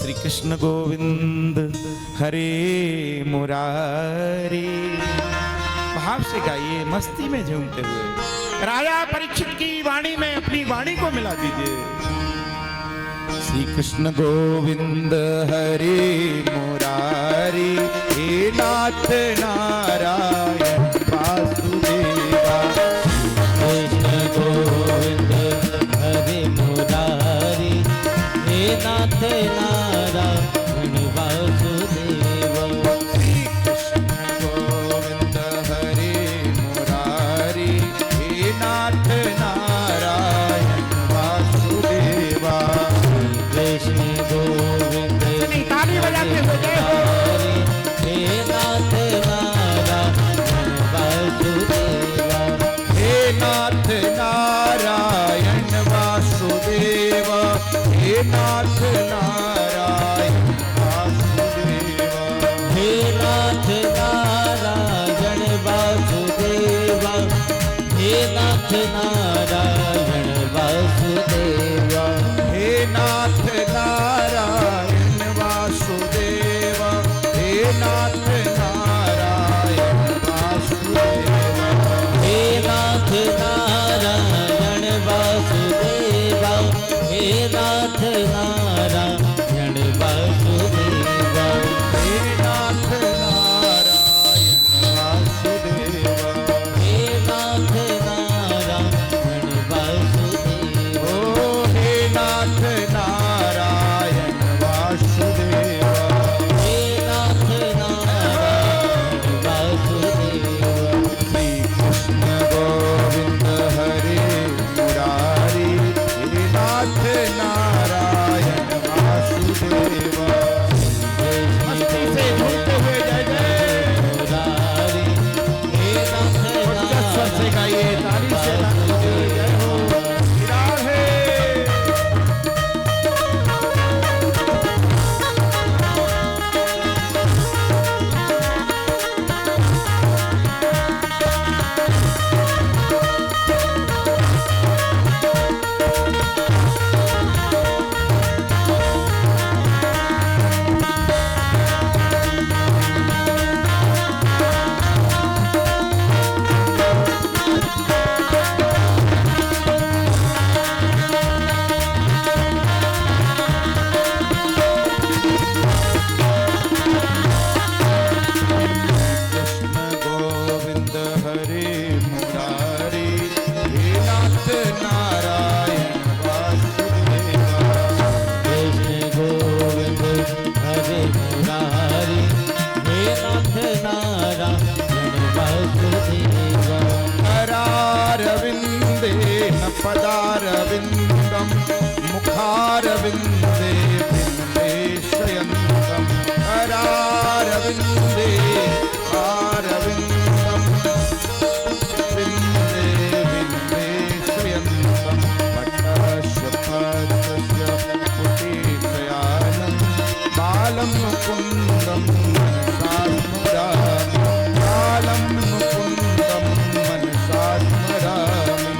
श्री कृष्ण गोविंद हरे मुरारी। भाव से गाइए, मस्ती में झूमते हुए। राजा परीक्षित की वाणी में अपनी वाणी को मिला दीजिए। श्री कृष्ण गोविंद हरे मुरारी, हे नाथ नारायण वासुदेवा। कृष्ण गोविंद हरे मुरारी, हे नाथ नारायण वासुदेवा। श्री कृष्ण गोविंद हरे मुरारी, हे नाथ नारायण वासुदेवा। कृष्ण गोविंद ताली बजाते हुए जय हो। हे नाथ नारायण वासुदेवा। हे नाथ नारायण वासुदेवा, हे नाथ नारायण वासुदेवा। हे नाथ नारायण वासुदेवा, हे नाथ नारायण वासुदेवा। हे नाथ नारायण वासुदेवा, हे नाथ नारायण वासुदेवा। हे नाथ नारायण वासुदेवा, हे नाथ नारायण वासुदेवा। हे नाथ नारायण वासुदेवा। हे नाथ नारायण वासुदेवा। ओ हे नाथ नारायण वासुदेवा। हे नाथ नारायण वासुदेवा। श्री कृष्ण गोविंद हरे मुरारी, हे नाथ नारायण वासुदेवा। मस्ती से झूमते हुए जय जय। मुरारी, हे नाथ उच्च स्वर से गाइए, ताली से गाइए, जय हो। राधे। कृष्ण गोविंद हरे मुरारी, हे नाथ नारायण वासुदेवा। कृष्ण गोविंद हरे मुरारी, हे नाथ नारायण वासुदेवा। करारविंदे न पदारविंदम, मुखारविंदे बिन्वेशयन्तम्। करारविंदे आरविंदम, विंदे बिन्वेशयन्तम्। पट्टस्य पद्मस्य कुटीशयानं, बालं मुकुन्दं मनसा स्मरामि। बालं मुकुन्दं मनसा स्मरामि।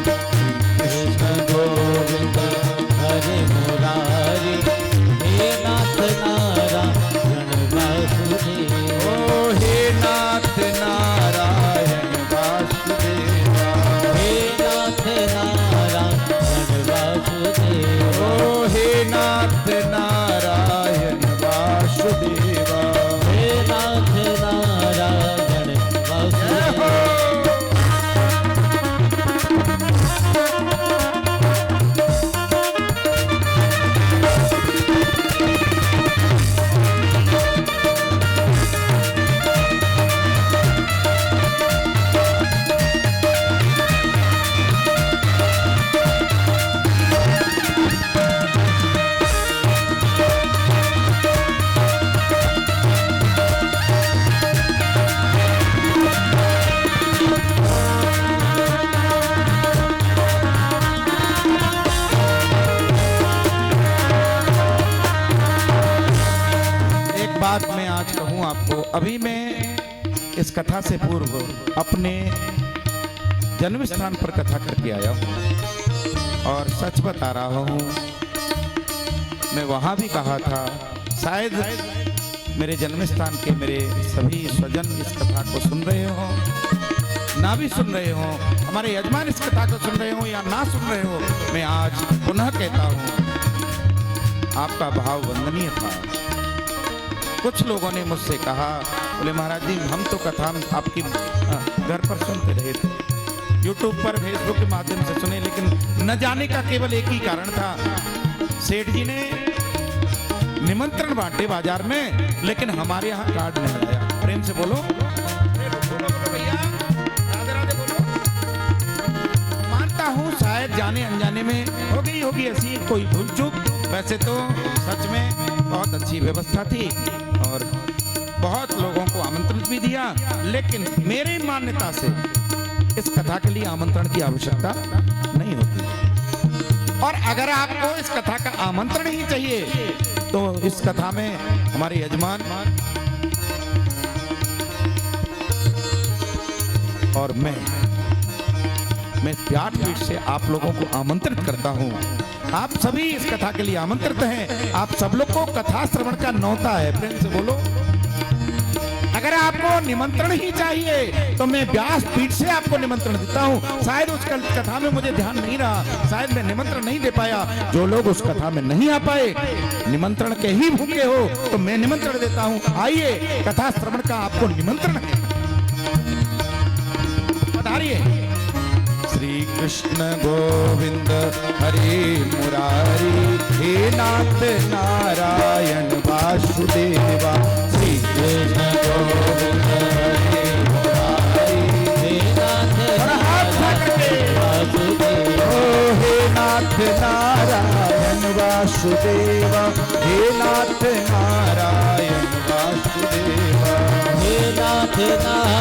कृष्ण गोविंद हरे मुरारी, हे नाथ नारायण वासुदेवा। ओ हे नाथ नारायण वासुदेवा। हे नाथ नारायण वासुदेवा। ओ हे नाथ नारायण वासुदेवा। हे नाथ नारायण जय हो। वासुदेवा। एक बात मैं आज कहूं आपको, अभी मैं इस कथा से पूर्व अपने जन्म स्थान पर कथा करके आया हूं और सच बता रहा हूं, मैं वहां भी कहा था शायद मेरे जन्म स्थान के मेरे सभी स्वजन इस कथा को सुन रहे हो, ना भी सुन रहे हो, हमारे यजमान इस कथा को सुन रहे हो या ना सुन रहे हो, मैं आज पुनः कहता हूँ आपका भाव वंदनीय था। कुछ लोगों ने मुझसे कहा, बोले महाराज जी हम तो कथा आपकी घर पर सुनते रहे थे, यूट्यूब पर फेसबुक के माध्यम से सुने, लेकिन न जाने का केवल एक ही कारण था, सेठ जी ने निमंत्रण बांटे बाजार में, लेकिन हमारे यहाँ कार्ड नहीं आया। प्रेम से बोलो, भैया राधे राधे बोलो। मानता हूँ शायद जाने अनजाने में हो गई होगी ऐसी कोई भूल चूक, वैसे तो सच में बहुत अच्छी व्यवस्था थी और बहुत लोगों को आमंत्रण भी दिया, लेकिन मेरी मान्यता से इस कथा के लिए आमंत्रण की आवश्यकता नहीं होती। और अगर आपको इस कथा का आमंत्रण ही चाहिए तो इस कथा में हमारे यजमान और मैं व्यासपीठ से आप लोगों को आमंत्रित करता हूं। आप सभी इस कथा के लिए आमंत्रित हैं। आप सब लोग को कथा श्रवण का न्योता है। प्रेम से बोलो। अगर आपको निमंत्रण ही चाहिए तो मैं व्यासपीठ से आपको निमंत्रण देता हूं। शायद उस कथा में मुझे ध्यान नहीं रहा, शायद मैं निमंत्रण नहीं दे पाया। जो लोग उस कथा में नहीं आ पाए, निमंत्रण के ही भूखे हो, तो मैं निमंत्रण देता हूं, आइए, कथा श्रवण का आपको निमंत्रण है। पधारिए। श्री कृष्ण गोविंद हरे मुरारी, हे नाथ नारायण वासुदेवा। श्री कृष्ण गोविंद हरे मुरारी, हे नाथ वासुदेवा। हे नाथ नारायण वासुदेवा, हे नाथ नारायण वासुदेवा, हे नाथ नारायण